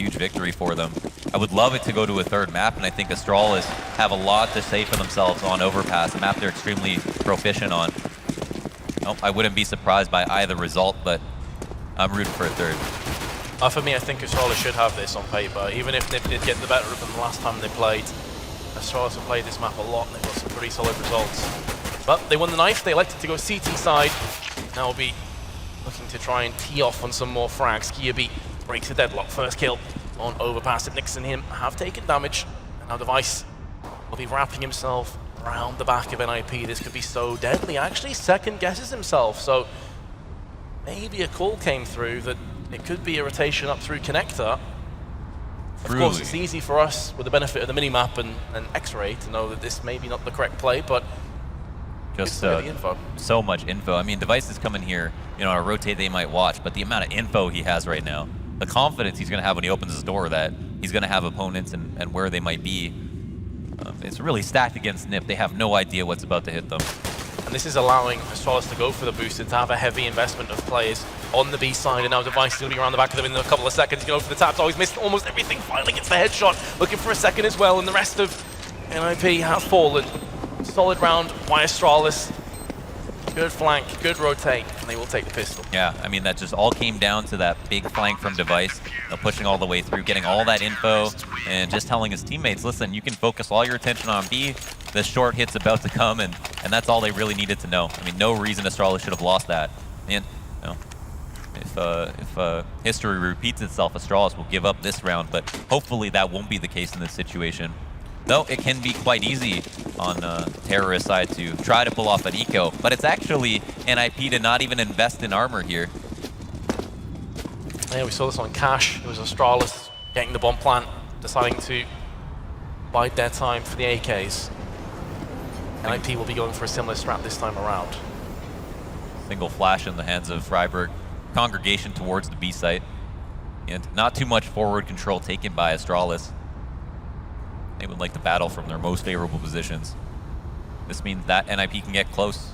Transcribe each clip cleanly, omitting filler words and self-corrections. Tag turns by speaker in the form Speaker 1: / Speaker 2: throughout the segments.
Speaker 1: huge victory for them. I would love it to go to a third map, and I think Astralis have a lot to say for themselves on Overpass, a map they're extremely proficient on. Oh, I wouldn't be surprised by either result, but I'm rooting for a third.
Speaker 2: For me, I think Astralis should have this on paper. Even if NiP did get the better of them the last time they played, Astralis have played this map a lot and they've got some pretty solid results. But they won the knife, they elected to go CT side. Now we'll be looking to try and tee off on some more frags. Kiabi breaks the deadlock, first kill on Overpass. And Nix and him have taken damage. And now Device will be wrapping himself around the back of NiP. This could be so deadly. Actually second guesses himself, so maybe a call came through that it could be a rotation up through connector. Of course, it's easy for us, with the benefit of the minimap and X-ray, to know that this may be not the correct play, but just the info.
Speaker 1: So much info. I mean, Device is coming here, you know, on a rotate they might watch, but the amount of info he has right now, the confidence he's going to have when he opens his door that he's going to have opponents and where they might be, it's really stacked against NiP. They have no idea what's about to hit them.
Speaker 2: And this is allowing Astralis to go for the boosted, to have a heavy investment of players on the B side, and now Device is going to be around the back of them in a couple of seconds. Go for the taps. Oh, he's missed almost everything. Finally gets the headshot. Looking for a second as well, and the rest of NiP have fallen. Solid round by Astralis. Good flank, good rotate, and they will take the pistol.
Speaker 1: Yeah, I mean, that just all came down to that big flank from Device, pushing all the way through, getting all that info, and just telling his teammates, listen, you can focus all your attention on B. The short hit's about to come, and that's all they really needed to know. I mean, no reason Astralis should have lost that. And you know, if history repeats itself, Astralis will give up this round, but hopefully that won't be the case in this situation. Though it can be quite easy on Terrorist side to try to pull off an eco, but it's actually NiP to not even invest in armor here.
Speaker 2: Yeah, we saw this on Cash. It was Astralis getting the bomb plant, deciding to bide their time for the AKs. NiP will be going for a similar strat this time around.
Speaker 1: Single flash in the hands of Freiburg. Congregation towards the B site. And not too much forward control taken by Astralis. They would like to battle from their most favorable positions. This means that NiP can get close.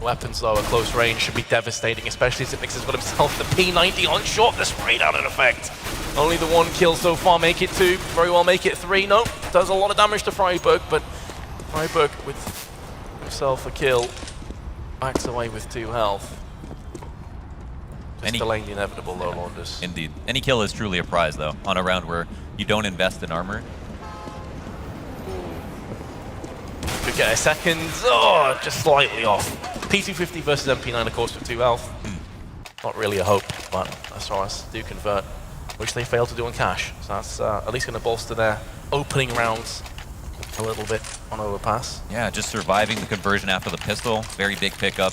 Speaker 2: Weapons though at close range should be devastating, especially as it mixes with himself. The P90 on short, the spray down in effect. Only the one kill so far, make it 2, very well make it 3. Nope, does a lot of damage to Freiburg, but Freiburg with himself a kill, backs away with 2 health. Just delaying the inevitable though, Launders.
Speaker 1: Indeed. Any kill is truly a prize though, on a round where you don't invest in armor.
Speaker 2: Could get a second, oh, just slightly off. P250 versus MP9 of course with 2 health. Not really a hope, but Astralis do convert, which they fail to do on Cash. So that's at least going to bolster their opening rounds a little bit on Overpass.
Speaker 1: Yeah, just surviving the conversion after the pistol, very big pickup.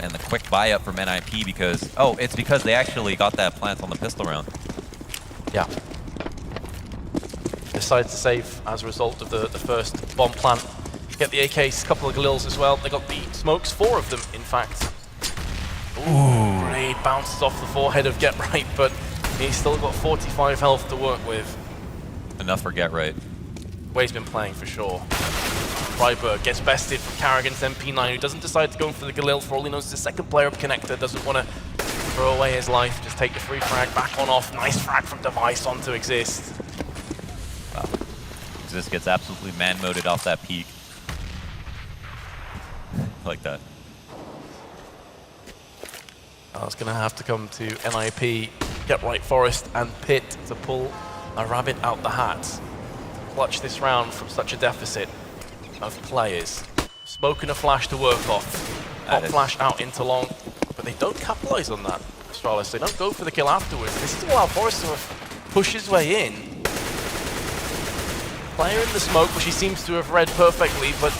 Speaker 1: And the quick buy up from NiP because, oh, it's because they actually got that plant on the pistol round.
Speaker 2: Yeah. Decided to save as a result of the first bomb plant. Get the AKs, a couple of Galils as well. They got the smokes, 4 of them, in fact. Ooh, grenade bounces off the forehead of Get Right, but he's still got 45 health to work with.
Speaker 1: Enough for Get Right.
Speaker 2: Way he's been playing for sure. Freiburg gets bested from Carrigan's MP9, who doesn't decide to go for the Galil. For all he knows, the second player up connector doesn't want to throw away his life. Just take the free frag back on off. Nice frag from Device onto Exist.
Speaker 1: Wow. Exist gets absolutely man-moded off that peak. Like that.
Speaker 2: It's going to have to come to NiP, Get Right Forest, and Pit to pull a rabbit out the hat. To clutch this round from such a deficit of players. Smoke and a flash to work off. Hot flash out into long, but they don't capitalize on that, Astralis. They don't go for the kill afterwards. This is to allow Forrest to push his way in. Player in the smoke, which he seems to have read perfectly, but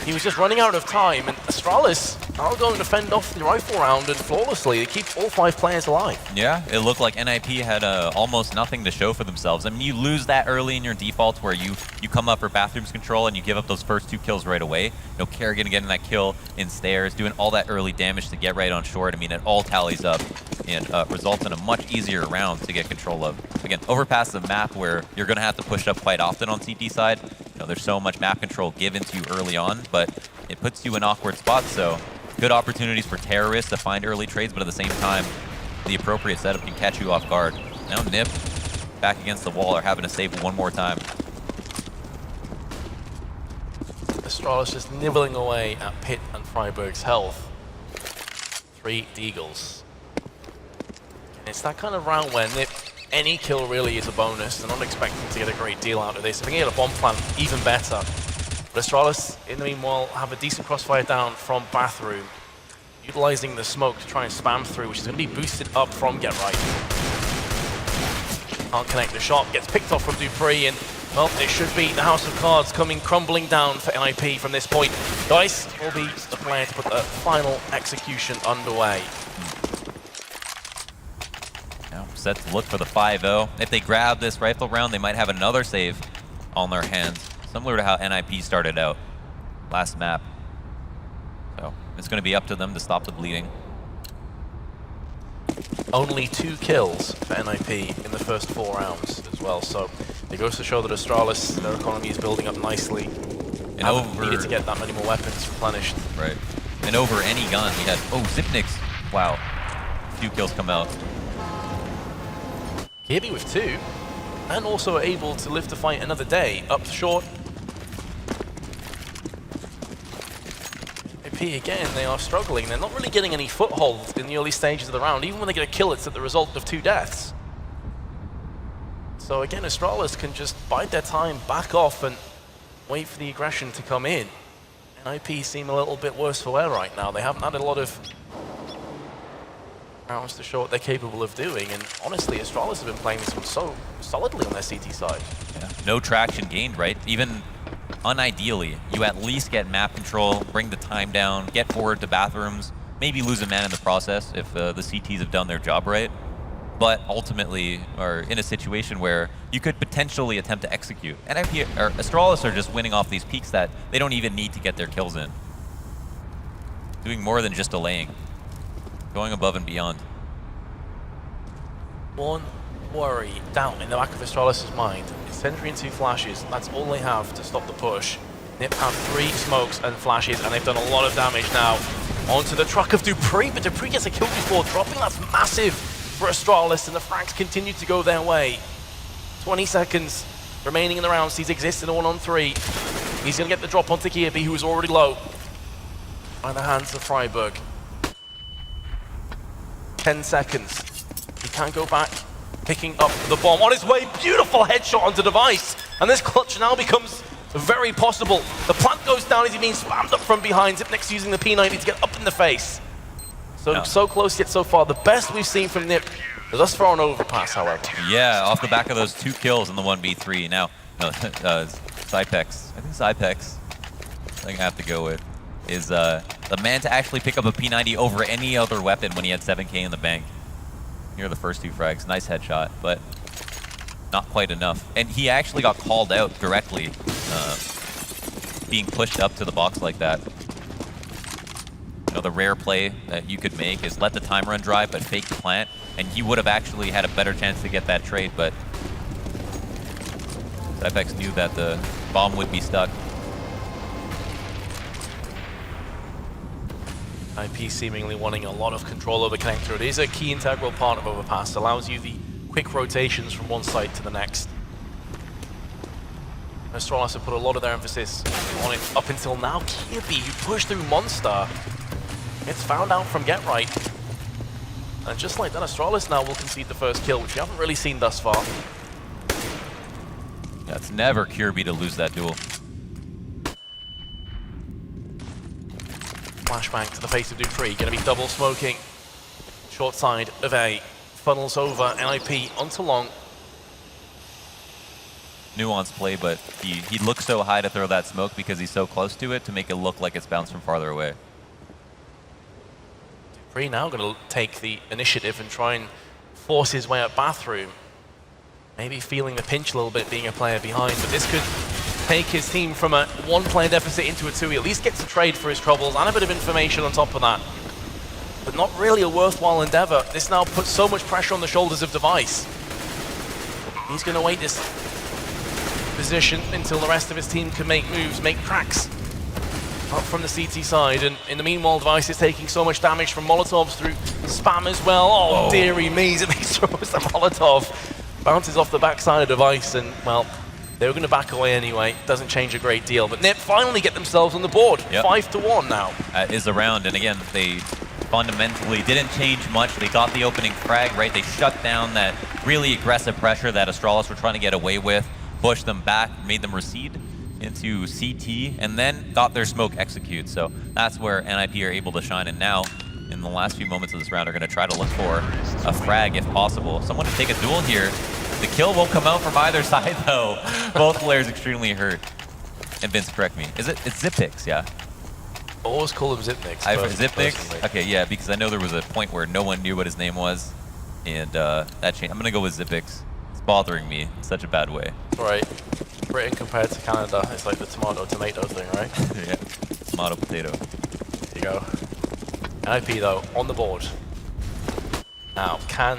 Speaker 2: he was just running out of time, and Astralis are going to fend off the rifle round and flawlessly. They keep all 5 players alive.
Speaker 1: Yeah, it looked like NiP had almost nothing to show for themselves. I mean, you lose that early in your defaults where you come up for bathrooms control and you give up those first 2 kills right away. You know, Kerrigan getting that kill in stairs, doing all that early damage to Get Right on short. I mean, it all tallies up and results in a much easier round to get control of. Again, Overpass is a map where you're going to have to push up quite often on CT side. You know, there's so much map control given to you early on, but it puts you in awkward spots, so good opportunities for terrorists to find early trades, but at the same time, the appropriate setup can catch you off guard. Now NiP back against the wall are having to save one more time.
Speaker 2: Astralis just nibbling away at Pit and Freiburg's health. 3 Deagles. And it's that kind of round where NiP, any kill really is a bonus. They're not expecting to get a great deal out of this. If they can get a bomb plant, even better. But Astralis, in the meanwhile, have a decent crossfire down from Bathroom, utilizing the smoke to try and spam through, which is going to be boosted up from Get Right. Can't connect the shot, gets picked off from Dupree, and well, it should be the House of Cards coming crumbling down for NiP from this point. Dice will be the player to put the final execution underway.
Speaker 1: Now set to look for the 5-0. If they grab this rifle round, they might have another save on their hands, similar to how NiP started out last map. So it's going to be up to them to stop the bleeding.
Speaker 2: Only 2 kills for NiP in the first 4 rounds as well, so it goes to show that Astralis, their economy is building up nicely. And needed to get that many more weapons replenished.
Speaker 1: Right. And over any gun, we had, oh, Zipnik's, wow, a few kills come out.
Speaker 2: Kirby with 2, and also able to live to fight another day, up short. Again, they are struggling. They're not really getting any foothold in the early stages of the round. Even when they get a kill, it's at the result of 2 deaths. So again, Astralis can just bide their time, back off, and wait for the aggression to come in. NiP seem a little bit worse for wear right now. They haven't had a lot of rounds to show what they're capable of doing. And honestly, Astralis have been playing this one so solidly on their CT side.
Speaker 1: Yeah. No traction gained, right? Even unideally, you at least get map control, bring the time down, get forward to bathrooms, maybe lose a man in the process if the CTs have done their job right. But ultimately, are in a situation where you could potentially attempt to execute. And Astralis are just winning off these peaks that they don't even need to get their kills in. Doing more than just delaying. Going above and beyond.
Speaker 2: One worry, doubt in the back of Astralis' mind. Sentry and 2 flashes, that's all they have to stop the push. NiP have 3 smokes and flashes, and they've done a lot of damage now. Onto the truck of Dupree, but Dupree gets a kill before dropping. That's massive for Astralis, and the frags continue to go their way. 20 seconds remaining in the round. Sees exists in a 1-on-3. He's going to get the drop onto Kirby, who is already low. By the hands of Freiburg. 10 seconds. He can't go back. Picking up the bomb on his way. Beautiful headshot onto Device. And this clutch now becomes very possible. The plant goes down as he being spammed up from behind. Zipnik's using the P90 to get up in the face. So close yet so far. The best we've seen from NiP is us for an overpass, however.
Speaker 1: Yeah, off the back of those 2 kills in the 1v3. Now, Zypex. I think Zypex, I think I have to go with, is the man to actually pick up a P90 over any other weapon when he had 7K in the bank. Here are the first 2 frags. Nice headshot, but not quite enough. And he actually got called out directly, being pushed up to the box like that. You know, the rare play that you could make is let the time run dry, but fake the plant, and he would have actually had a better chance to get that trade, but Zypex knew that the bomb would be stuck.
Speaker 2: NiP seemingly wanting a lot of control over connector. It is a key integral part of overpass. Allows you the quick rotations from one site to the next. Astralis have put a lot of their emphasis on it up until now. Kirby, who pushed through Monster, gets found out from Get Right. And just like that, Astralis now will concede the first kill, which we haven't really seen thus far.
Speaker 1: Yeah, it's never Kirby to lose that duel.
Speaker 2: Flashbang to the face of Dupree, going to be double smoking. Short side of A, funnels over NiP onto long.
Speaker 1: Nuanced play, but he looks so high to throw that smoke because he's so close to it to make it look like it's bounced from farther away.
Speaker 2: Dupree now going to take the initiative and try and force his way up bathroom. Maybe feeling the pinch a little bit being a player behind, but this could take his team from a 1-player deficit into a 2. He at least gets a trade for his troubles and a bit of information on top of that. But not really a worthwhile endeavor. This now puts so much pressure on the shoulders of Device. He's going to wait this position until the rest of his team can make moves, make cracks. up from the CT side, and in the meanwhile, Device is taking so much damage from Molotovs through spam as well. Oh, dearie me, he throws the Molotov. Bounces off the backside of Device, and, well, they were going to back away anyway. Doesn't change a great deal. But NiP finally get themselves on the board. Yep. 5-1 now. Is
Speaker 1: around, and again, they fundamentally didn't change much. They got the opening frag, right? They shut down that really aggressive pressure that Astralis were trying to get away with, pushed them back, made them recede into CT, and then got their smoke execute. So that's where NiP are able to shine, and now, in the last few moments of this round, are going to try to look for a frag if possible. Someone to take a duel here. The kill won't come out from either side, though. Both players extremely hurt. And Vince, correct me. It's Zipnix, yeah?
Speaker 2: I always call him Zipnix.
Speaker 1: Zipnix? Okay, yeah, because I know there was a point where no one knew what his name was, and that changed. I'm going to go with Zipnix. It's bothering me in such a bad way.
Speaker 2: Right. Britain compared to Canada, it's like the tomato thing, right?
Speaker 1: Yeah, tomato, potato.
Speaker 2: There you go. NiP, though, on the board. Now, can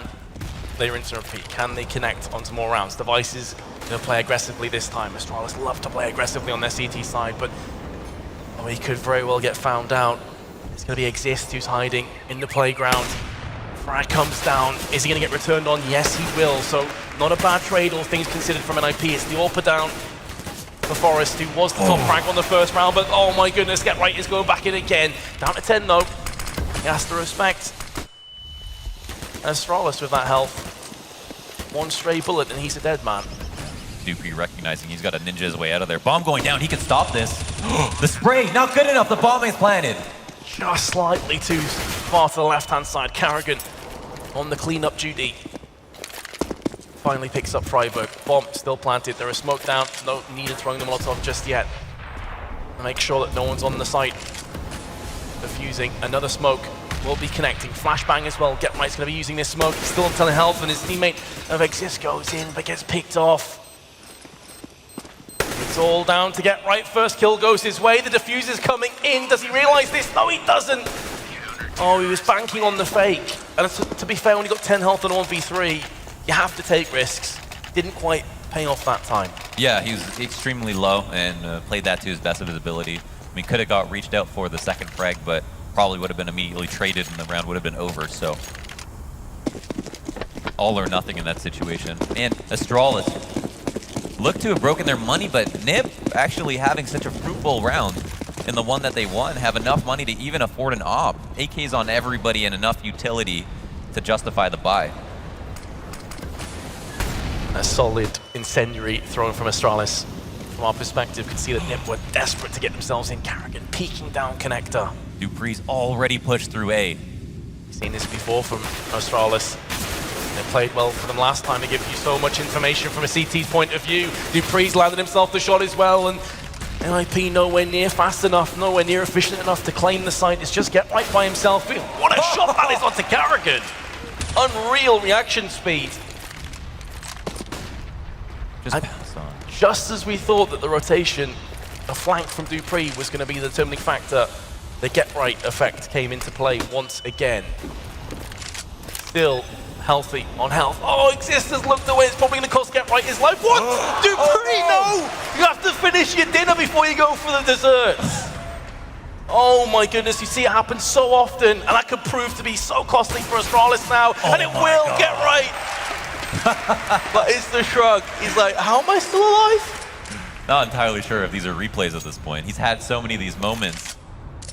Speaker 2: they rinse and repeat? Can they connect onto more rounds? Devices going to play aggressively this time. Astralis love to play aggressively on their CT side, but he could very well get found out. It's going to be Exist who's hiding in the playground. Frag comes down. Is he going to get returned on? Yes, he will. So not a bad trade, all things considered from NiP. It's the AWPer down for Forest, who was the top frag on the first round, but oh my goodness, Get Right is going back in again. Down to 10 though. He has to respect Astralis with that health. One stray bullet and he's a dead man.
Speaker 1: dupreeh recognizing he's got to ninja his way out of there. Bomb going down, he can stop this. The spray, not good enough, the bomb is planted.
Speaker 2: Just slightly too far to the left-hand side. Carrigan on the cleanup duty. Finally picks up Freiburg. Bomb still planted, there is smoke down. No need of throwing the Molotov just yet. Make sure that no one's on the site. Defusing another smoke. Will be connecting. Flashbang as well. Get Right's going to be using this smoke. He's still on 10 health, and his teammate of Exist goes in, but gets picked off. It's all down to Get Right. First kill goes his way. The defuser's coming in. Does he realize this? No, he doesn't. Oh, he was banking on the fake. And to be fair, when you got 10 health on 1v3, you have to take risks. Didn't quite pay off that time.
Speaker 1: Yeah, he was extremely low and played that to his best of his ability. I mean, could have got reached out for the second frag, but probably would have been immediately traded and the round would have been over, so all or nothing in that situation. And Astralis looked to have broken their money, but NiP actually having such a fruitful round in the one that they won, have enough money to even afford an op. AK's on everybody and enough utility to justify the buy.
Speaker 2: A solid incendiary thrown from Astralis. From our perspective, could see that NiP were desperate to get themselves in. Carrigan peeking down connector.
Speaker 1: dupreeh's already pushed through A.
Speaker 2: Seen this before from Astralis. They played well for them last time. They give you so much information from a CT's point of view. dupreeh's landed himself the shot as well, and NiP nowhere near fast enough, nowhere near efficient enough to claim the site. It's just Get Right by himself. What a shot that is onto Carrigan! Unreal reaction speed. Just as we thought that the rotation, the flank from dupreeh was going to be the determining factor, the Get Right effect came into play once again. Still healthy on health. Oh, Exist has looked away. It's probably going to cost Get Right his life. What? dupreeh, no! You have to finish your dinner before you go for the desserts. Oh my goodness, you see it happen so often, and that could prove to be so costly for Astralis now, and it will Get Right. But it's the shrug. He's like, how am I still alive?
Speaker 1: Not entirely sure if these are replays at this point. He's had so many of these moments.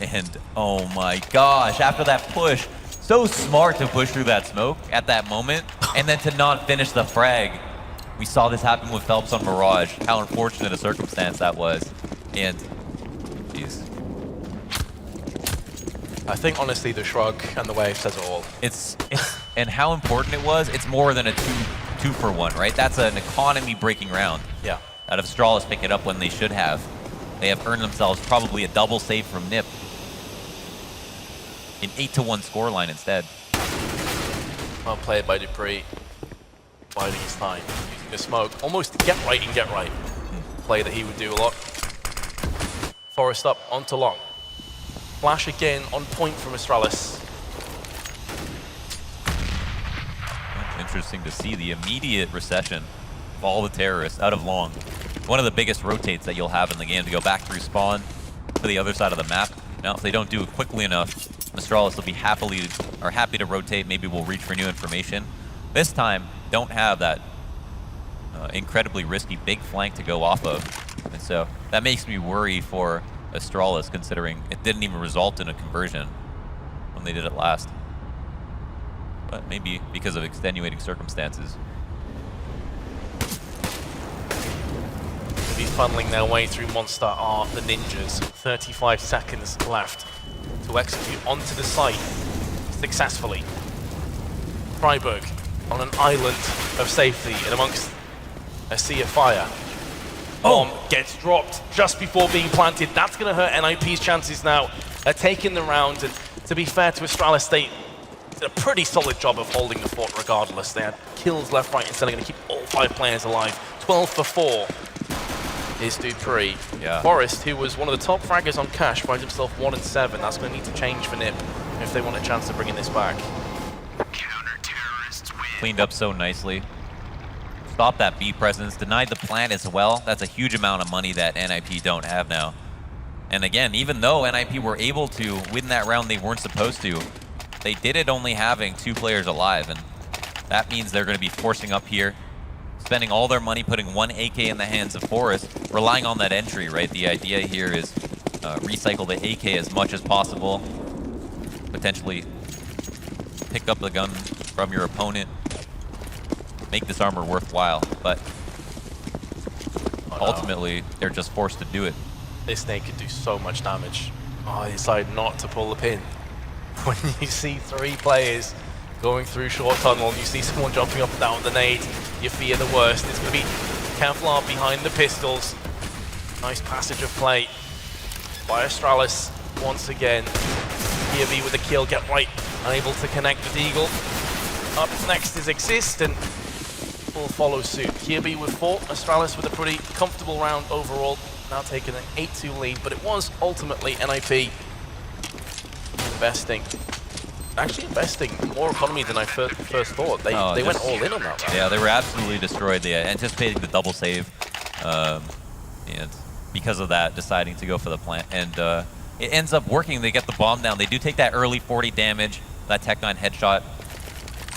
Speaker 1: And oh my gosh, after that push, so smart to push through that smoke at that moment, and then to not finish the frag. We saw this happen with Phelps on Mirage. How unfortunate a circumstance that was. And, jeez.
Speaker 2: I think honestly the shrug and the wave says it all.
Speaker 1: It's and how important it was, it's more than a two for one, right? That's an economy breaking round.
Speaker 2: Yeah.
Speaker 1: Out of Astralis pick it up when they should have. They have earned themselves probably a double save from NiP. An 8-1 scoreline instead.
Speaker 2: Well played by dupreeh. Biding his time, using the smoke. Almost Get Right and Get Right. Play that he would do a lot. Forest up onto long. Flash again on point from Astralis.
Speaker 1: Interesting to see the immediate recession of all the terrorists out of long. One of the biggest rotates that you'll have in the game to go back through spawn, to the other side of the map. Now, if they don't do it quickly enough, Astralis will be happy to rotate. Maybe we'll reach for new information. This time, don't have that incredibly risky big flank to go off of. And so that makes me worry for Astralis, considering it didn't even result in a conversion when they did it last. But maybe because of extenuating circumstances.
Speaker 2: They'll be funneling their way through Monster are the Ninjas. 35 seconds left to execute onto the site successfully. Freiburg on an island of safety and amongst a sea of fire. Bomb gets dropped just before being planted. That's going to hurt NiP's chances now at taking the round. And to be fair to Astralis, they did a pretty solid job of holding the fort regardless. They had kills left, right, and center, going to keep all 5 players alive. 12 for 4 is Dupree.
Speaker 1: Yeah.
Speaker 2: Forrest, who was one of the top fraggers on Cash, finds himself 1 and 7. That's going to need to change for NiP if they want a chance of bringing this back.
Speaker 1: Cleaned up so nicely. Stop that B presence, denied the plant as well. That's a huge amount of money that NiP don't have now. And again, even though NiP were able to win that round they weren't supposed to, they did it only having 2 players alive, and that means they're going to be forcing up here, spending all their money, putting 1 AK in the hands of Forrest, relying on that entry, right? The idea here is recycle the AK as much as possible, potentially pick up the gun from your opponent, make this armor worthwhile, but ultimately they're just forced to do it.
Speaker 2: This snake could do so much damage. Oh, I decided not to pull the pin. When you see 3 players going through short tunnel and you see someone jumping up and down with the nade, you fear the worst. It's going to be Kevlar behind the pistols. Nice passage of play by Astralis once again. POV with a kill, get right, unable to connect with Eagle. Up next is Exist, and will follow suit. Kirby with 4, Astralis with a pretty comfortable round overall, now taking an 8-2 lead, but it was ultimately NiP investing more economy than I first thought. They went all in on that round.
Speaker 1: Yeah, they were absolutely destroyed. They anticipating the double save, and because of that, deciding to go for the plant. And it ends up working. They get the bomb down. They do take that early 40 damage, that Tech-9 headshot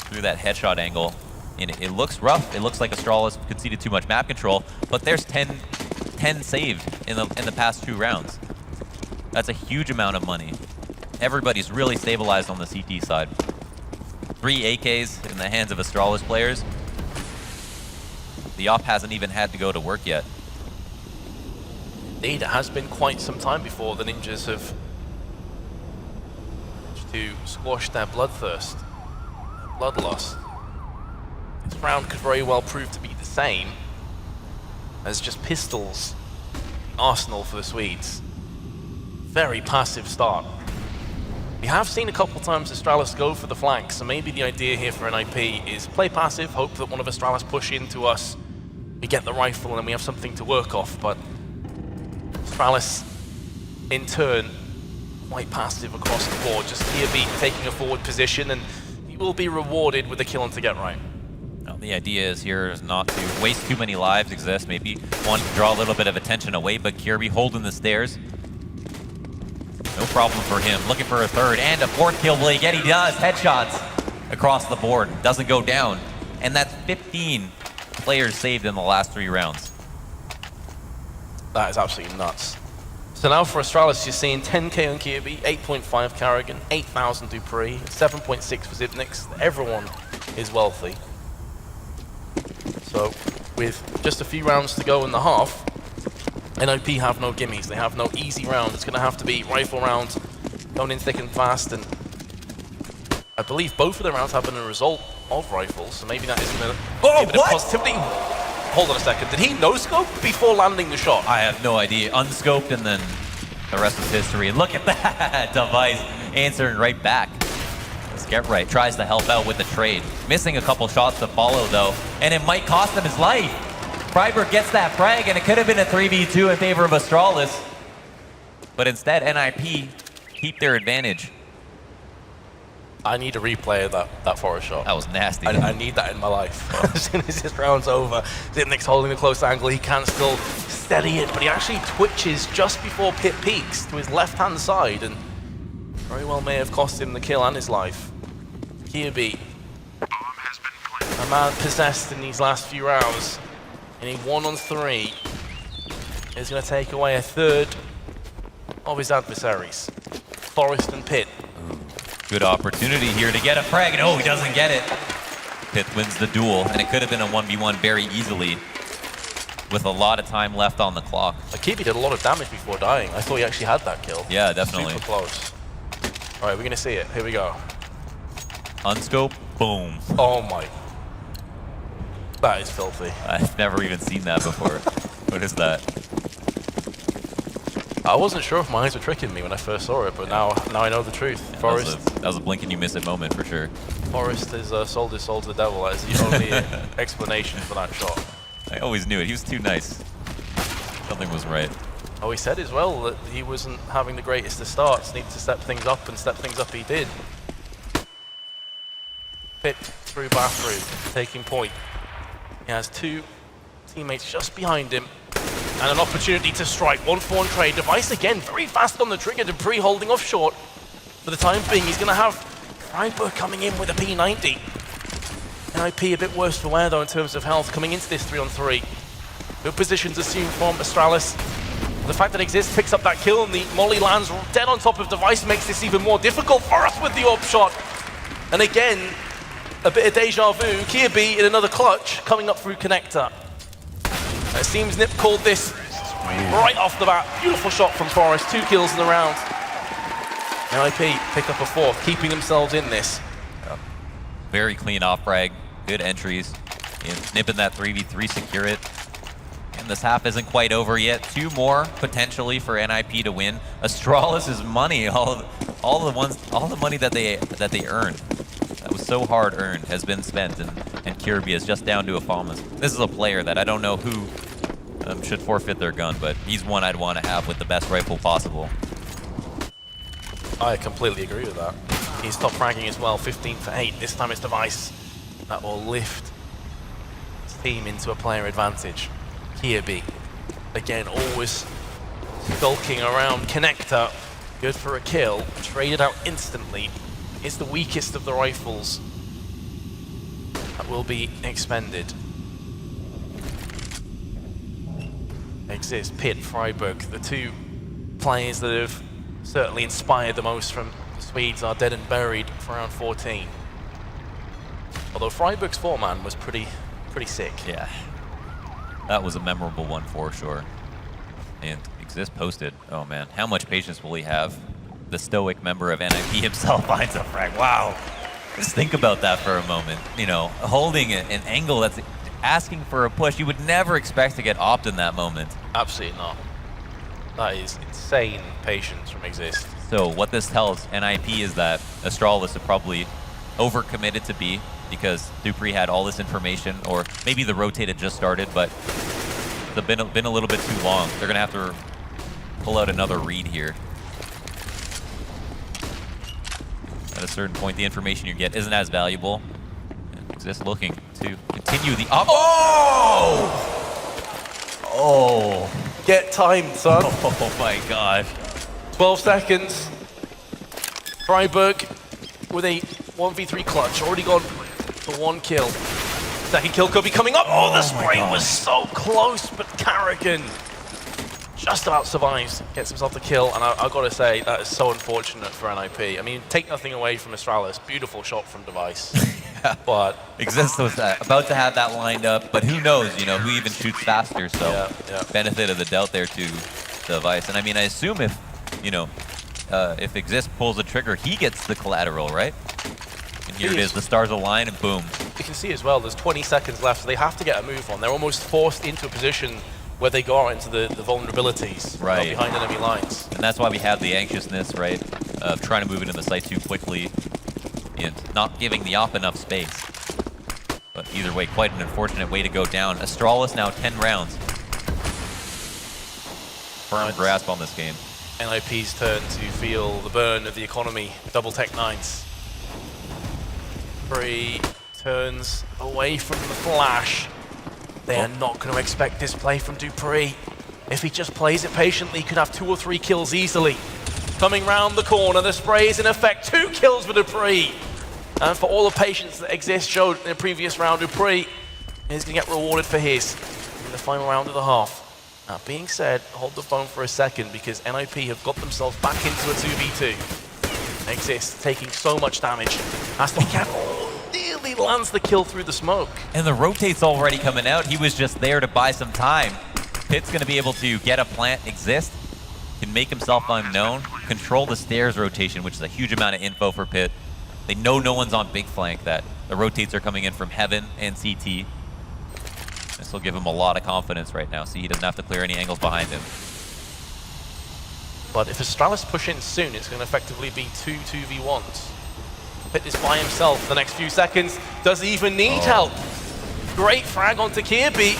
Speaker 1: through that headshot angle. And it looks rough. It looks like Astralis conceded too much map control, but there's 10 saved in the past 2 rounds. That's a huge amount of money. Everybody's really stabilized on the CT side. 3 AKs in the hands of Astralis players. The op hasn't even had to go to work yet.
Speaker 2: Indeed, it has been quite some time before the Ninjas have managed to squash their bloodthirst, their bloodlust. This round could very well prove to be the same as just pistols arsenal for the Swedes. Very passive start. We have seen a couple times Astralis go for the flank, so maybe the idea here for NiP is play passive, hope that one of Astralis push into us, we get the rifle and then we have something to work off, but Astralis, in turn, quite passive across the board, just here taking a forward position, and you will be rewarded with a kill on to get right.
Speaker 1: The idea is here is not to waste too many lives. Exist maybe want to draw a little bit of attention away, but Kirby holding the stairs. No problem for him. Looking for a 3rd and a 4th kill. Will he get? He does. Headshots across the board. Doesn't go down. And that's 15 players saved in the last 3 rounds.
Speaker 2: That is absolutely nuts. So now for Astralis, you're seeing 10k on Kirby, 8.5 Carrigan, 8,000 Dupree, 7.6 for Zipnix. Everyone is wealthy. So with just a few rounds to go in the half, NiP have no gimmies. They have no easy round. It's going to have to be rifle rounds, going in thick and fast, and I believe both of the rounds have been a result of rifles, so maybe that isn't a bit of positivity. Hold on a second. Did he no-scope before landing the shot?
Speaker 1: I have no idea. Unscoped, and then the rest is history. And look at that device answering right back. Let's get right. Tries to help out with the trade. Missing a couple shots to follow, though, and it might cost him his life. Freiburg gets that frag, and it could have been a 3v2 in favor of Astralis. But instead, NiP keep their advantage.
Speaker 2: I need a replay of that forest shot.
Speaker 1: That was nasty.
Speaker 2: I need that in my life. As soon as this round's over, Zipnik's holding a close angle. He can still steady it, but he actually twitches just before Pit peaks to his left-hand side, and very well may have cost him the kill and his life. Kirby, a man possessed in these last few rounds, in a 1-on-3, is going to take away a third of his adversaries. Forest and Pit.
Speaker 1: Good opportunity here to get a frag. No, he doesn't get it. Pit wins the duel, and it could have been a 1v1 very easily with a lot of time left on the clock.
Speaker 2: Kirby did a lot of damage before dying. I thought he actually had that kill.
Speaker 1: Yeah, definitely.
Speaker 2: Super close. All right, we're going to see it. Here we go.
Speaker 1: Unscope, boom.
Speaker 2: Oh my. That is filthy.
Speaker 1: I've never even seen that before. What is that?
Speaker 2: I wasn't sure if my eyes were tricking me when I first saw it, but now I know the truth.
Speaker 1: Yeah,
Speaker 2: Forest.
Speaker 1: that was a blink and you miss it moment for sure.
Speaker 2: Forest has sold his soul to the devil. That is the only explanation for that shot.
Speaker 1: I always knew it. He was too nice. Something was right.
Speaker 2: Oh, he said as well that he wasn't having the greatest of starts. Needed to step things up, and step things up he did. Pit through bathroom, taking point. He has two teammates just behind him, and an opportunity to strike. 1-4 on trade. Device again, very fast on the trigger. Dupree holding off short. For the time being, he's going to have Freiburg coming in with a P90. NiP a bit worse for wear though in terms of health coming into this 3-on-3. Good positions assumed from Astralis. The fact that Exist picks up that kill and the molly lands dead on top of Device makes this even more difficult for us with the AWP shot. And again, a bit of deja vu. Kirby in another clutch coming up through connector. It seems NiP called this right off the bat. Beautiful shot from Forest, 2 kills in the round. NiP pick up a 4th, keeping themselves in this.
Speaker 1: Yeah. Very clean off frag, good entries. NiP in that 3v3 secure it. And this half isn't quite over yet. 2 more potentially for NiP to win. Astralis' money, all the money that they earned, that was so hard earned, has been spent, and Kirby is just down to a Famas. This is a player that I don't know who should forfeit their gun, but he's one I'd want to have with the best rifle possible.
Speaker 2: I completely agree with that. He's top ranking as well, 15 for 8. This time it's Device that will lift his team into a player advantage. Kirby, again, always skulking around connector. Good for a kill, traded out instantly. It's the weakest of the rifles that will be expended. Exist, Pit, Freiburg, the 2 players that have certainly inspired the most from the Swedes are dead and buried for round 14. Although Freiburg's 4-man was pretty sick.
Speaker 1: Yeah, that was a memorable one for sure. And Exist posted, oh man, how much patience will he have? The stoic member of NiP himself finds a frag. Wow. Just think about that for a moment. You know, holding an angle that's asking for a push. You would never expect to get opt in that moment.
Speaker 2: Absolutely not. That is insane patience from Exist.
Speaker 1: So what this tells NiP is that Astralis are probably overcommitted to B because Dupree had all this information, or maybe the rotate had just started, but it's been a little bit too long. They're gonna have to pull out another read here. At a certain point, the information you get isn't as valuable. And Exist looking to continue the up. Oh! Oh!
Speaker 2: Get timed, son.
Speaker 1: Oh my god.
Speaker 2: 12 seconds. Freiburg with a 1v3 clutch. Already gone for 1 kill. Second kill could be coming up. Oh, the spray was so close, but Carrigan just about survives, gets himself the kill, and I've got to say, that is so unfortunate for NiP. I mean, take nothing away from Astralis. Beautiful shot from Device.
Speaker 1: Yeah.
Speaker 2: But
Speaker 1: Exist was about to have that lined up, but who knows, you know, who even shoots faster, so benefit of the doubt there to Device. And I mean, I assume if, you know, if Exist pulls the trigger, he gets the collateral, right? And here it is, the stars align and boom.
Speaker 2: You can see as well, there's 20 seconds left, so they have to get a move on. They're almost forced into a position where they go out into the vulnerabilities behind enemy lines.
Speaker 1: And that's why we have the anxiousness, right, of trying to move into the site too quickly and not giving the op enough space. But either way, quite an unfortunate way to go down. Astralis now 10 rounds. Firm grasp on this game.
Speaker 2: NiP's turn to feel the burn of the economy, double tech 9s. Dupree turns away from the flash. They are not going to expect this play from Dupree. If he just plays it patiently, he could have 2 or 3 kills easily. Coming round the corner, the spray is in effect. 2 kills for Dupree. And for all the patience that exists showed in the previous round, Dupree is going to get rewarded for his in the final round of the half. That being said, hold the phone for a second because NiP have got themselves back into a 2v2. Exist, taking so much damage. Has to be careful. Nearly lands the kill through the smoke.
Speaker 1: And the rotate's already coming out. He was just there to buy some time. Pitt's going to be able to get a plant, exist, can make himself unknown, control the stairs rotation, which is a huge amount of info for Pitt. They know no one's on big flank, that the rotates are coming in from Heaven and CT. This will give him a lot of confidence right now. See, he doesn't have to clear any angles behind him.
Speaker 2: But if Astralis push in soon, it's going to effectively be 2 2v1s. Pitt is by himself for the next few seconds. Does he even need help? Great frag onto Kirby.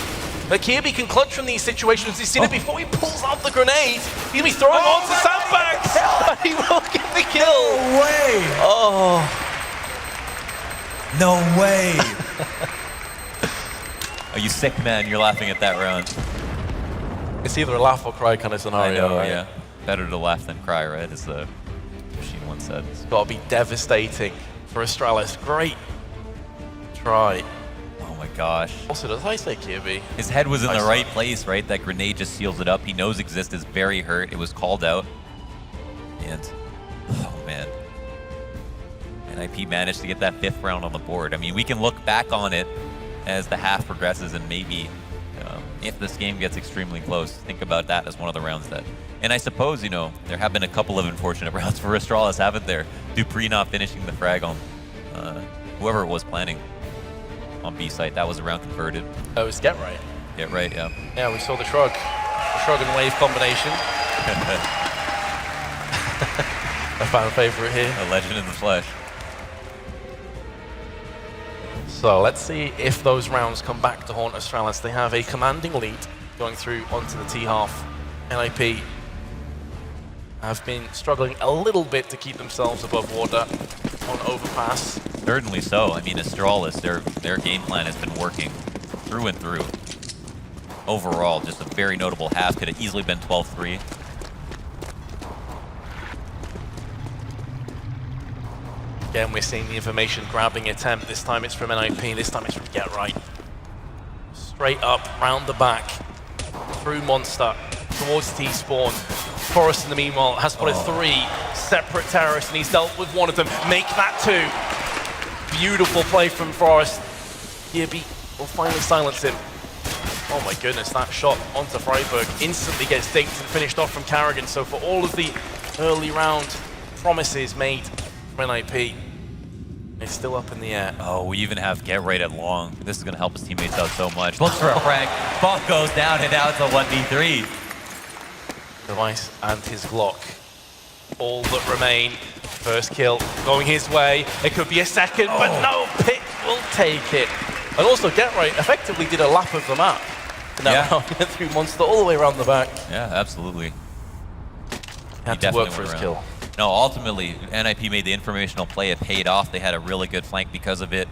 Speaker 2: But Kirby can clutch from these situations. He's seen it before. He pulls out the grenade. He'll be throwing onto sandbags. And he will get the kill.
Speaker 1: No way!
Speaker 2: Oh.
Speaker 1: No way! Are you sick, man? You're laughing at that round.
Speaker 2: It's either a laugh or cry kind of scenario.
Speaker 1: I know,
Speaker 2: right?
Speaker 1: yeah. Better to laugh than cry, right? As the machine once said.
Speaker 2: It's got to be devastating for Astralis. Great try.
Speaker 1: Oh my gosh.
Speaker 2: Also, does I say Kirby?
Speaker 1: His head was in the right place, right? That grenade just seals it up. He knows Exist is very hurt. It was called out. And, oh man. NiP managed to get that 5th round on the board. I mean, we can look back on it as the half progresses and maybe if this game gets extremely close, think about that as one of the rounds that... And I suppose, you know, there have been a couple of unfortunate rounds for Astralis, haven't there? Dupree not finishing the frag on whoever it was planning on B site. That was a round converted.
Speaker 2: Oh, it was Get Right.
Speaker 1: Get Right, yeah.
Speaker 2: Yeah, we saw the shrug. The shrug and wave combination. A fan favorite here.
Speaker 1: A legend in the flesh.
Speaker 2: So let's see if those rounds come back to haunt Astralis. They have a commanding lead going through onto the T-half. NiP have been struggling a little bit to keep themselves above water on overpass.
Speaker 1: Certainly so. I mean, Astralis, their game plan has been working through and through. Overall, just a very notable half. Could have easily been 12-3.
Speaker 2: Again, we're seeing the information grabbing attempt. This time it's from NiP, this time it's from Get Right. Straight up, round the back, through Monster, towards T-spawn. Forrest, in the meanwhile, has spotted 3 separate terrorists, and he's dealt with one of them. Make that 2. Beautiful play from Forrest. Kirby will finally silence him. Oh my goodness, that shot onto Freiburg instantly gets dinked and finished off from Carrigan. So for all of the early round promises made from NiP, it's still up in the air.
Speaker 1: Oh, we even have Get Right at long. This is going to help his teammates out so much. Looks for a frag. Bomb goes down, and now it's a 1v3.
Speaker 2: Device and his Glock. All that remain. First kill going his way. It could be a second, but no, Pitt will take it. And also, Get Right effectively did a lap of the map. Now went through Monster all the way around the back.
Speaker 1: Yeah, absolutely.
Speaker 2: Had to work for his kill.
Speaker 1: No, ultimately, NiP made the informational play. It paid off. They had a really good flank because of it.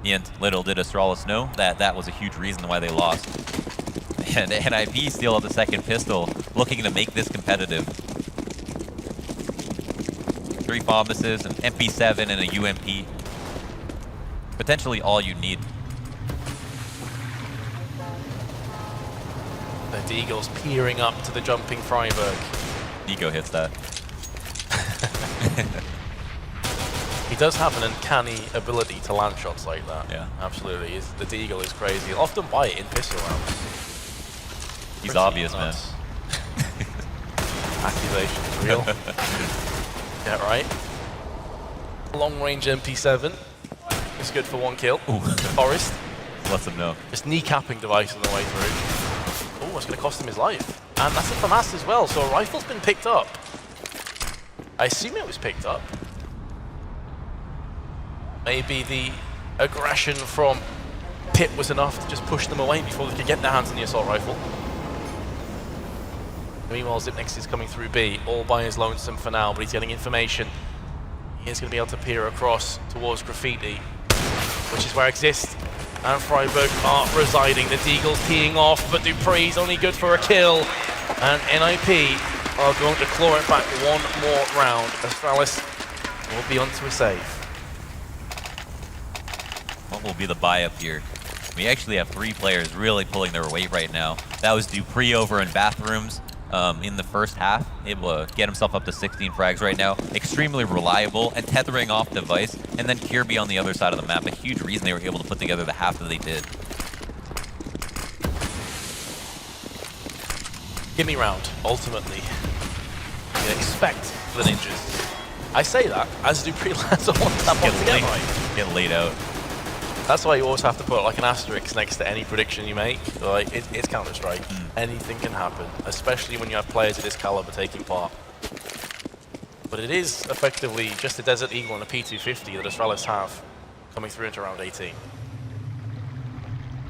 Speaker 1: And little did Astralis know that that was a huge reason why they lost. And NiP still at the second pistol, looking to make this competitive. 3 bomb misses, an MP7, and a UMP. Potentially all you need.
Speaker 2: The Deagle's peering up to the jumping Freiburg.
Speaker 1: Nico hits that.
Speaker 2: He does have an uncanny ability to land shots like that.
Speaker 1: Yeah.
Speaker 2: Absolutely. The Deagle is crazy. He'll often buy it in pistol rounds.
Speaker 1: He's
Speaker 2: Pretty
Speaker 1: obvious,
Speaker 2: nuts. Accusations real. Get Right. Long range MP7. It's good for 1 kill.
Speaker 1: Ooh.
Speaker 2: Forrest.
Speaker 1: Lets him know.
Speaker 2: Just kneecapping Device on the way through. Oh, it's going to cost him his life. And that's it from us as well. So a rifle's been picked up. I assume it was picked up. Maybe the aggression from Pitt was enough to just push them away before they could get their hands on the assault rifle. Meanwhile, Zipnix is coming through B, all by his lonesome for now, but he's getting information. He is going to be able to peer across towards Graffiti. which is where Exist and Freiburg are residing. The Deagle's teeing off, but Dupree's only good for a kill. And NiP are going to claw it back one more round. Astralis will be onto a save.
Speaker 1: What will be the buy up here? We actually have 3 players really pulling their weight right now. That was Dupree over in Bathrooms in the first half, able to get himself up to 16 frags right now. Extremely reliable and tethering off device. And then Kirby on the other side of the map. A huge reason they were able to put together the half that they did.
Speaker 2: Gimme round, ultimately. You expect the ninjas. I say that as Dupree lands on one tap once again, right?
Speaker 1: Get laid out.
Speaker 2: That's why you always have to put like an asterisk next to any prediction you make. Like it's Counter-Strike. Anything can happen, especially when you have players of this caliber taking part. But it is effectively just a Desert Eagle and a P250 that Astralis have coming through into round 18.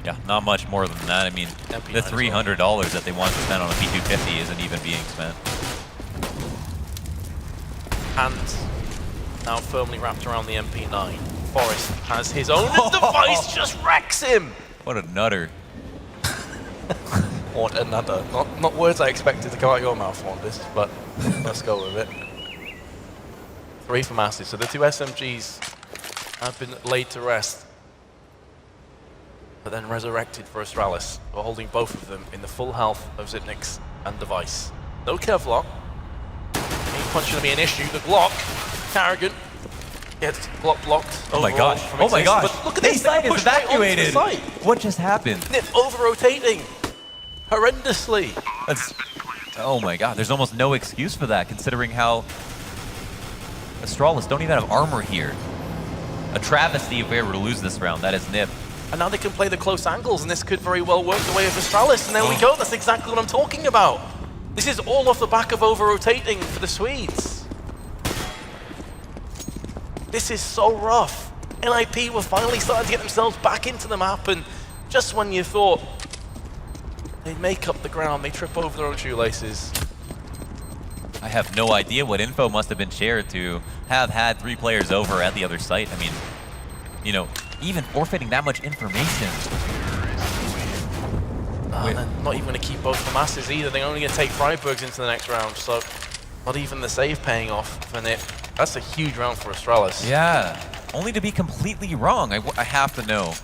Speaker 1: Yeah, not much more than that. I mean, the $300 that they want to spend on a P250 isn't even being spent.
Speaker 2: Hands now firmly wrapped around the MP9. Forrest has his own device, just wrecks him!
Speaker 1: What a nutter.
Speaker 2: What a nutter. Not words I expected to come out your mouth on this, but let's go with it. 3 for Massive. So the 2 SMGs have been laid to rest, but then resurrected for Astralis. We're holding both of them in the full health of Zipnix and device. No Kevlar. Any punch going to be an issue. The Glock, Carrigan, gets Glock blocked.
Speaker 1: Oh my gosh. Oh my gosh.
Speaker 2: But look at this.
Speaker 1: Site is evacuated. What just happened?
Speaker 2: NiP over-rotating horrendously.
Speaker 1: That's, oh my god. There's almost no excuse for that, considering how Astralis don't even have armor here. A travesty if we were to lose this round. That is NiP.
Speaker 2: And now they can play the close angles, and this could very well work the way of Astralis. And there we go. That's exactly what I'm talking about. This is all off the back of over-rotating for the Swedes. This is so rough. NiP were finally starting to get themselves back into the map, and just when you thought they'd make up the ground, they trip over their own shoelaces.
Speaker 1: I have no idea what info must have been shared to have had 3 players over at the other site. I mean, you know, even forfeiting that much information.
Speaker 2: They're not even going to keep both the masses either. They're only going to take Freiburgs into the next round, so not even the save paying off for NiP. That's a huge round for Astralis.
Speaker 1: Yeah, only to be completely wrong. I have to know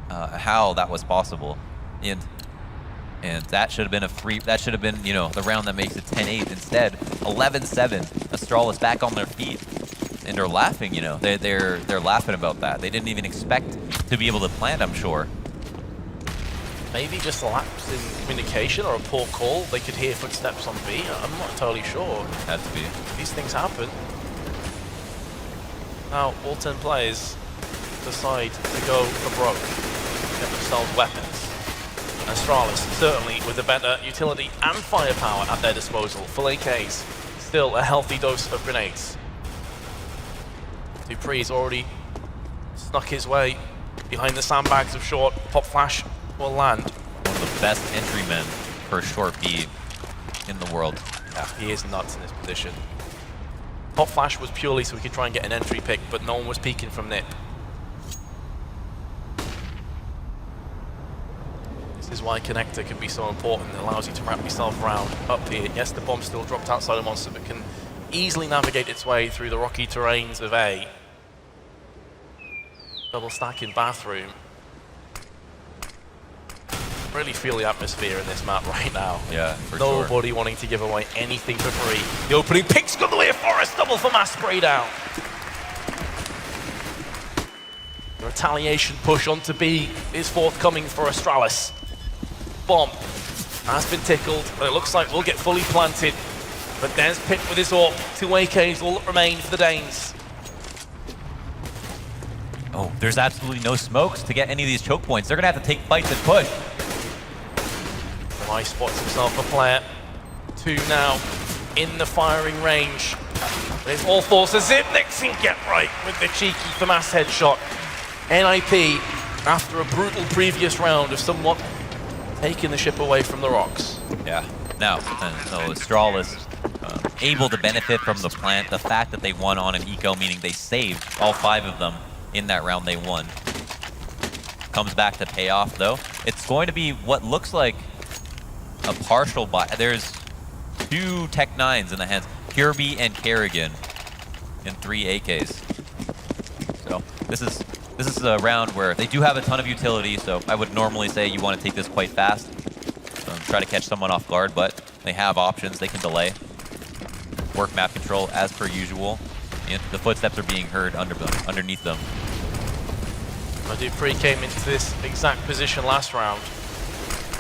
Speaker 1: how that was possible. And that should have been that should have been, you know, the round that makes it 10-8. Instead, 11-7. Astralis back on their feet. And they're laughing, you know. They're laughing about that. They didn't even expect to be able to plant, I'm sure.
Speaker 2: Maybe just a lapse in communication or a poor call. They could hear footsteps on B. I'm not entirely sure.
Speaker 1: Had to be.
Speaker 2: These things happen. Now, all 10 players decide to go for broke. Get themselves weapons. Astralis, certainly with the better utility and firepower at their disposal. Full AKs. Still a healthy dose of grenades. Dupree's already snuck his way behind the sandbags of short. Pop flash will land.
Speaker 1: One of the best entrymen for short B in the world.
Speaker 2: Yeah, he is nuts in this position. Pop flash was purely so we could try and get an entry pick, but no one was peeking from NiP. This is why Connector can be so important. It allows you to wrap yourself around up here. Yes, the bomb still dropped outside of Monster, but can easily navigate its way through the rocky terrains of A. Double stack in Bathroom. Really feel the atmosphere in this map right now.
Speaker 1: Yeah, for sure.
Speaker 2: Nobody wanting to give away anything for free. The opening pick's got the way of Forrest. Double for mass spray down. The retaliation push onto B is forthcoming for Astralis. Bomb has been tickled, but it looks like we'll get fully planted. But there's Pit with his AWP. 2 AKs, all that remain for the Danes.
Speaker 1: Oh, there's absolutely no smokes to get any of these choke points. They're going to have to take fights and push.
Speaker 2: Nice spots himself a player. 2 now in the firing range. But it's all falls to Zipnix and get right with the cheeky FAMAS headshot. NiP, after a brutal previous round of somewhat taking the ship away from the rocks.
Speaker 1: Yeah. Now, so Astralis able to benefit from the plant, the fact that they won on an eco, meaning they saved all 5 of them in that round they won. comes back to pay off, though. It's going to be what looks like a partial buy. There's 2 Tech 9s in the hands. Kirby and Kerrigan in 3 AKs. So this is a round where they do have a ton of utility, so I would normally say you want to take this quite fast. Try to catch someone off guard, but they have options. They can delay. Work map control as per usual. And the footsteps are being heard underneath them.
Speaker 2: DuPree came into this exact position last round.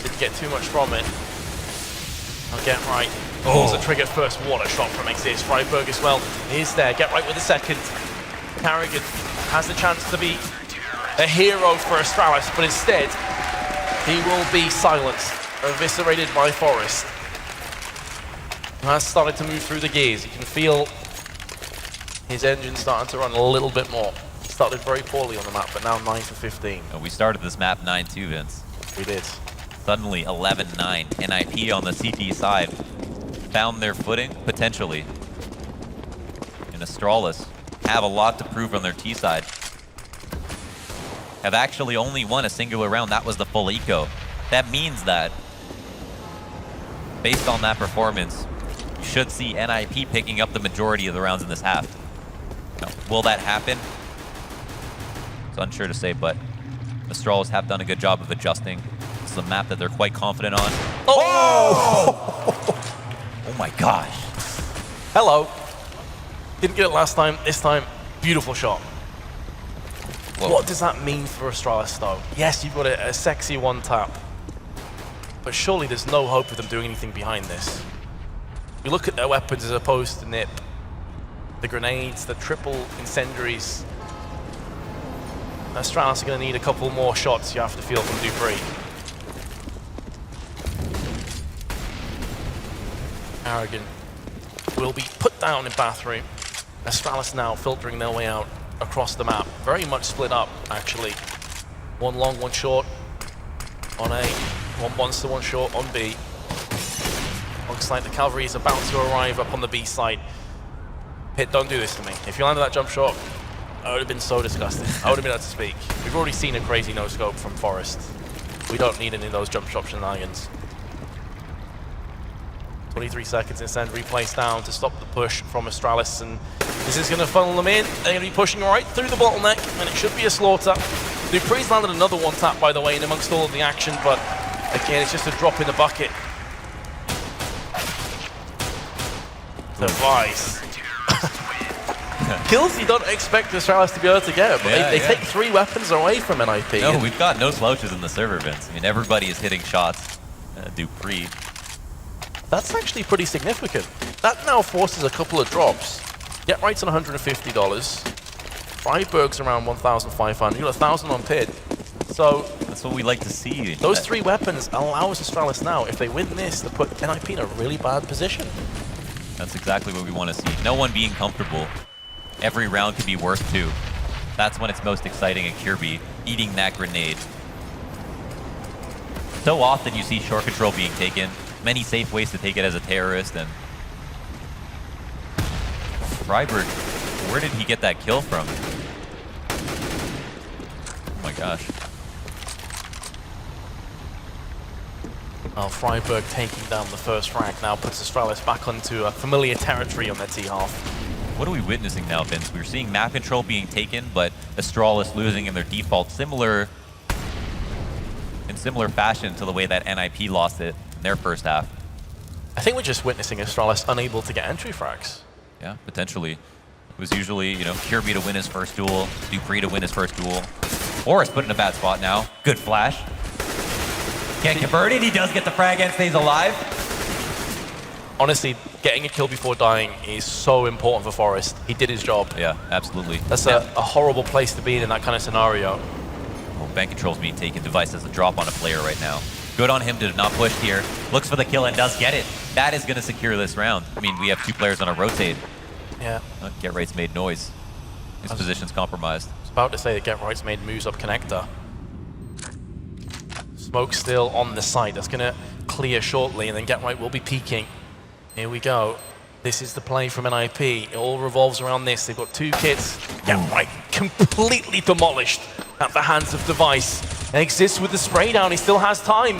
Speaker 2: Didn't get too much from it. I'll get right. Pulls the trigger first. What a shot from Exist. Freiburg as well is there. Get right with the second. Carrigan has the chance to be a hero for Astralis, but instead he will be silenced, eviscerated by Forest. He has started to move through the gears. You can feel his engine starting to run a little bit more. Started very poorly on the map, but now 9 for 15.
Speaker 1: And we started this map 9-2, Vince.
Speaker 2: We did.
Speaker 1: Suddenly 11-9. NiP on the CT side found their footing, potentially. And Astralis have a lot to prove on their T side. Have actually only won a singular round. That was the full eco. That means that, based on that performance, you should see NiP picking up the majority of the rounds in this half. Now, will that happen? It's unsure to say, but Astralis have done a good job of adjusting. This is a map that they're quite confident on.
Speaker 2: Oh!
Speaker 1: Oh my gosh.
Speaker 2: Hello. Didn't get it last time. This time, beautiful shot.
Speaker 1: Whoa.
Speaker 2: What does that mean for Astralis, though? Yes, you've got a sexy one tap, but surely there's no hope of them doing anything behind this. You look at their weapons as opposed to NiP. The grenades, the triple incendiaries. Astralis are going to need a couple more shots, you have to feel, from DuPree. Arrogant will be put down in bathroom. Astralis now filtering their way out across the map. Very much split up, actually. One long, one short on A. One monster, one short on B. Looks like the cavalry is about to arrive up on the B side. Pit, don't do this to me. If you landed that jump shot, I would have been so disgusted. I would have been able to speak. We've already seen a crazy no-scope from Forest. We don't need any of those jump shot shenanigans. 23 seconds instead, replace down to stop the push from Astralis, and this is going to funnel them in. They're going to be pushing right through the bottleneck, and it should be a slaughter. DuPree's landed another one tap, by the way, in amongst all of the action, but again, it's just a drop in the bucket. Device. Kills you don't expect Astralis to be able to get, but they take 3 weapons away from NiP.
Speaker 1: No, we've got no slouches in the server, Vince. I mean, everybody is hitting shots. DuPree.
Speaker 2: That's actually pretty significant. That now forces a couple of drops. Get Right's on $150. Freiburg's around 1,500. You got 1,000 on Pid. So
Speaker 1: that's what we like to see.
Speaker 2: Those 3 weapons allow Astralis now, if they win this, to put NiP in a really bad position.
Speaker 1: That's exactly what we want to see. No one being comfortable. Every round could be worth 2. That's when it's most exciting, and Kirby eating that grenade. So often you see short control being taken. Many safe ways to take it as a terrorist, and Freiburg, where did he get that kill from? Oh my gosh.
Speaker 2: Well, Freiburg taking down the first frag now puts Astralis back onto a familiar territory on their T-half.
Speaker 1: What are we witnessing now, Vince? We're seeing map control being taken, but Astralis losing in their default, similar fashion to the way that NiP lost it in their first half.
Speaker 2: I think we're just witnessing Astralis unable to get entry frags.
Speaker 1: Yeah, potentially. It was usually, you know, Kirby to win his first duel, DuPree to win his first duel. Forrest put in a bad spot now. Good flash. Can't convert it. He does get the frag and stays alive.
Speaker 2: Honestly, getting a kill before dying is so important for Forrest. He did his job.
Speaker 1: Yeah, absolutely.
Speaker 2: That's a horrible place to be in that kind of scenario.
Speaker 1: Oh, bank control's being taken. Device has a drop on a player right now. Good on him to not push here. Looks for the kill and does get it. That is going to secure this round. I mean, we have 2 players on a rotate.
Speaker 2: Yeah.
Speaker 1: Get Right's made noise. His position's compromised.
Speaker 2: I was about to say that Get Right's made moves up connector. Smoke still on the side. That's going to clear shortly, and then Get Right will be peeking. Here we go. This is the play from NiP. It all revolves around this. They've got 2 kits. Get Right completely demolished at the hands of Device. Exists with the spray down. He still has time.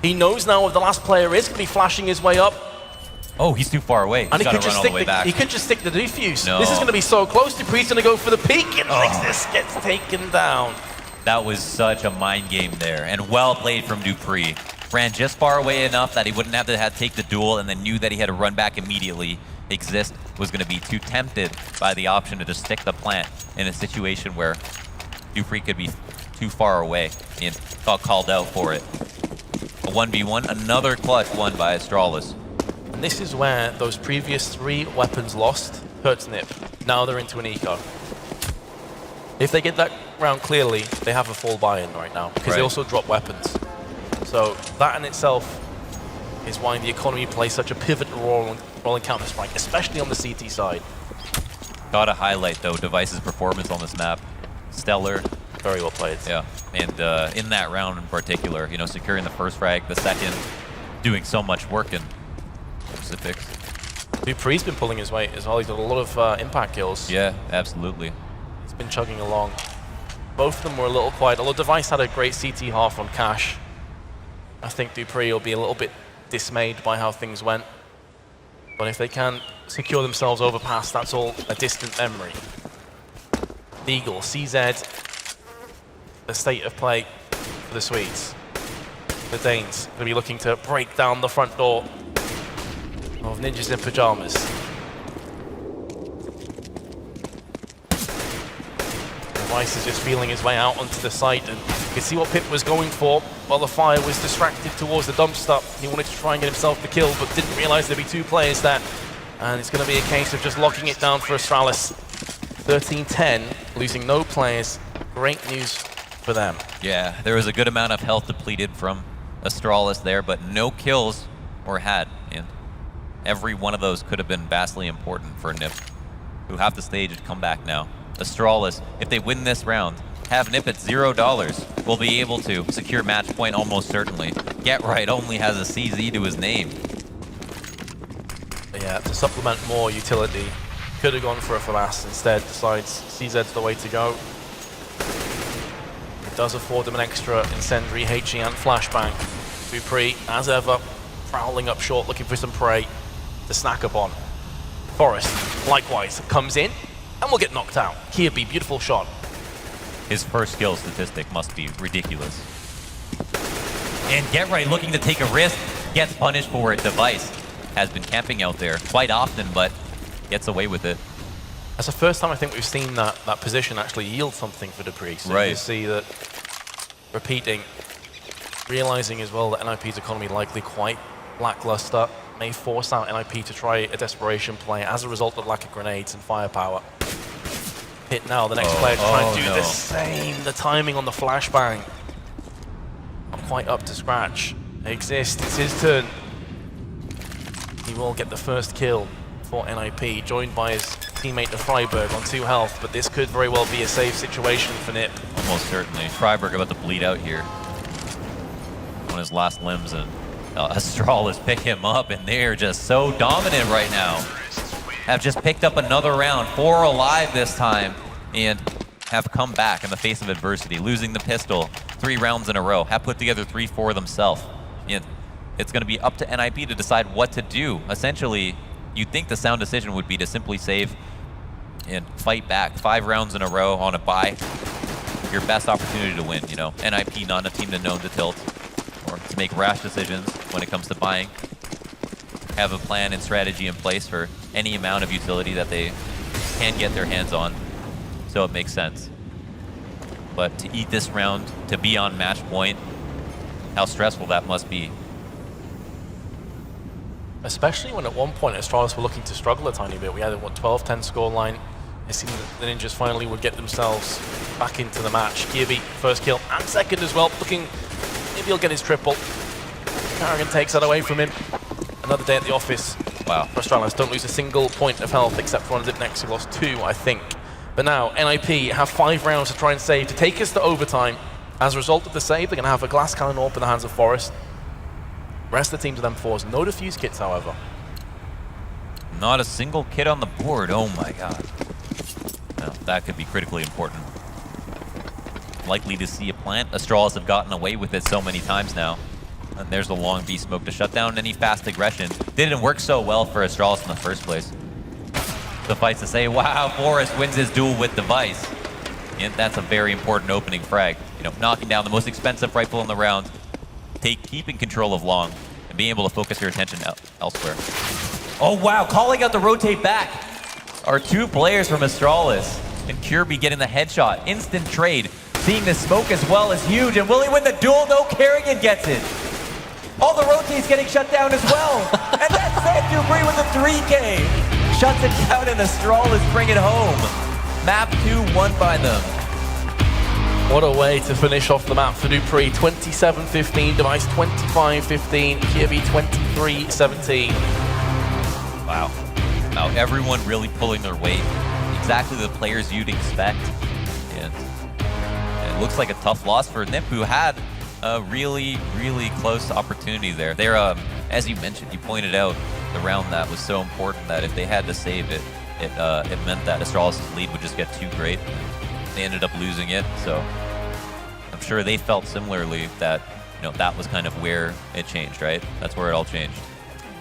Speaker 2: He knows now where the last player is. Going to be flashing his way up.
Speaker 1: Oh, he's too far away.
Speaker 2: And
Speaker 1: He's got to run all the way back.
Speaker 2: He could just stick the defuse.
Speaker 1: No.
Speaker 2: This is going to be so close. Dupree's going to go for the peek, and Exist gets taken down.
Speaker 1: That was such a mind game there, and well played from Dupree. Ran just far away enough that he wouldn't have to take the duel, and then knew that he had to run back immediately. Exist was going to be too tempted by the option to just stick the plant in a situation where Dupree could be too far away and got called out for it. A 1v1, another clutch won by Astralis.
Speaker 2: And this is where those previous 3 weapons lost hurts NiP. Now they're into an eco. If they get that round clearly, they have a full buy-in right now, because they also drop weapons. So that in itself is why the economy plays such a pivotal role in Counter-Strike, especially on the CT side.
Speaker 1: Gotta highlight, though, Device's performance on this map. Stellar.
Speaker 2: Very well played.
Speaker 1: Yeah, and in that round in particular, you know, securing the first frag, the second, doing so much work in specifics.
Speaker 2: Dupree's been pulling his weight as well. He's got a lot of impact kills.
Speaker 1: Yeah, absolutely.
Speaker 2: He's been chugging along. Both of them were a little quiet, although Device had a great CT half on Cash. I think Dupree will be a little bit dismayed by how things went. But if they can secure themselves over pass, that's all a distant memory. Eagle, CZ, the state of play for the Swedes. The Danes going to be looking to break down the front door of Ninjas in Pajamas. Device is just feeling his way out onto the site, and you can see what Pip was going for while the fire was distracted towards the dumpster. He wanted to try and get himself the kill, but didn't realize there'd be 2 players there. And it's going to be a case of just locking it down for Astralis. 13-10, losing no players. Great news for them.
Speaker 1: Yeah, there was a good amount of health depleted from Astralis there, but no kills were had. And every one of those could have been vastly important for NiP, who have the stage to come back now. Astralis, if they win this round, have NiP at $0, will be able to secure match point almost certainly. Get Right only has a CZ to his name.
Speaker 2: Yeah, to supplement more utility, could have gone for a FAMAS, instead decides CZ's the way to go. It does afford them an extra incendiary, HE and flashbang. Dupree, as ever, prowling up short, looking for some prey to snack upon. Forrest, likewise, comes in and will get knocked out. Kirby, beautiful shot.
Speaker 1: His first skill statistic must be ridiculous. And Get Right looking to take a risk, gets punished for it. Device has been camping out there quite often, but gets away with it.
Speaker 2: That's the first time I think we've seen that position actually yield something for Dupree. So you see that repeating, realizing as well that NiP's economy likely quite lackluster, may force out NiP to try a desperation play as a result of lack of grenades and firepower. Hit now, the next player to try and do the same. The timing on the flashbang, not quite up to scratch. Exist, it's his turn. He will get the first kill for NiP, joined by his teammate the Freiberg on 2 health, but this could very well be a safe situation for NiP.
Speaker 1: Almost certainly. Freiberg about to bleed out here on his last limbs, and Astralis pick him up, and they're just so dominant right now. Have just picked up another round, 4 alive this time, and have come back in the face of adversity, losing the pistol 3 rounds in a row, have put together 3-4 themselves. And it's going to be up to NiP to decide what to do. Essentially, you'd think the sound decision would be to simply save and fight back 5 rounds in a row on a bye. Your best opportunity to win, you know. NiP not a team to known to tilt or to make rash decisions when it comes to buying. Have a plan and strategy in place for any amount of utility that they can get their hands on. So it makes sense. But to eat this round, to be on match point, how stressful that must be.
Speaker 2: Especially when at one point Astralis were looking to struggle a tiny bit. We had a 12-10 scoreline. It seemed that the Ninjas finally would get themselves back into the match. Kirby, first kill, and second as well. Looking, maybe he'll get his triple. Carrigan takes that away from him. Another day at the office.
Speaker 1: Wow.
Speaker 2: For Astralis, don't lose a single point of health except for one of next who lost 2, I think. But now, NiP have 5 rounds to try and save to take us to overtime. As a result of the save, they're going to have a glass cannon AWP in the hands of Forrest. Rest of the teams of them 4s. No defuse kits, however.
Speaker 1: Not a single kit on the board. Oh my god. Well, that could be critically important. likely to see a plant. Astralis have gotten away with it so many times now. And there's the long B smoke to shut down any fast aggression. Didn't work so well for Astralis in the first place. Suffice to say, wow, Forrest wins his duel with Device. And that's a very important opening frag. You know, knocking down the most expensive rifle in the round, keeping control of long, and being able to focus your attention elsewhere. Oh wow, calling out the rotate back are two players from Astralis. And Kirby getting the headshot. Instant trade. Seeing the smoke as well is huge. And will he win the duel? No, Kerrigan gets it. All the rotates getting shut down as well. And that's it, Dupree with the 3K. Shuts it down and Astralis bring it home. Map 2 won by them.
Speaker 2: What a way to finish off the map for Dupree. 27-15, Device 25-15, Kirby 23-17.
Speaker 1: Wow. Now everyone really pulling their weight. Exactly the players you'd expect. And it looks like a tough loss for NiP, who had a really, really close opportunity there. They're, as you mentioned, you pointed out the round that was so important that if they had to save it, it meant that Astralis' lead would just get too great. They ended up losing it, so I'm sure they felt similarly that, you know, that was kind of where it changed, right? That's where it all changed.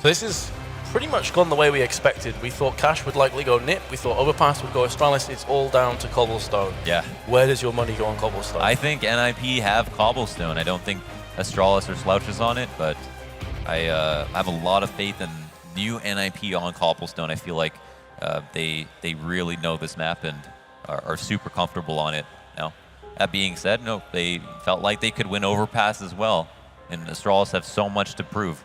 Speaker 2: So this is pretty much gone the way we expected. We thought Cash would likely go NiP. We thought Overpass would go Astralis. It's all down to Cobblestone.
Speaker 1: Yeah.
Speaker 2: Where does your money go on Cobblestone?
Speaker 1: I think NiP have Cobblestone. I don't think Astralis or Slouches on it, but I have a lot of faith in new NiP on Cobblestone. I feel like they really know this map and are super comfortable on it. Now, that being said, no, they felt like they could win Overpass as well. And Astralis have so much to prove,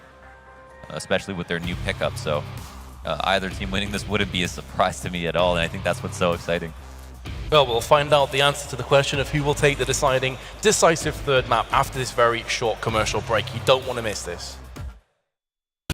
Speaker 1: especially with their new pickup. So either team winning this wouldn't be a surprise to me at all, and I think that's what's so exciting.
Speaker 2: Well, we'll find out the answer to the question of who will take the decisive third map after this very short commercial break. You don't want to miss this.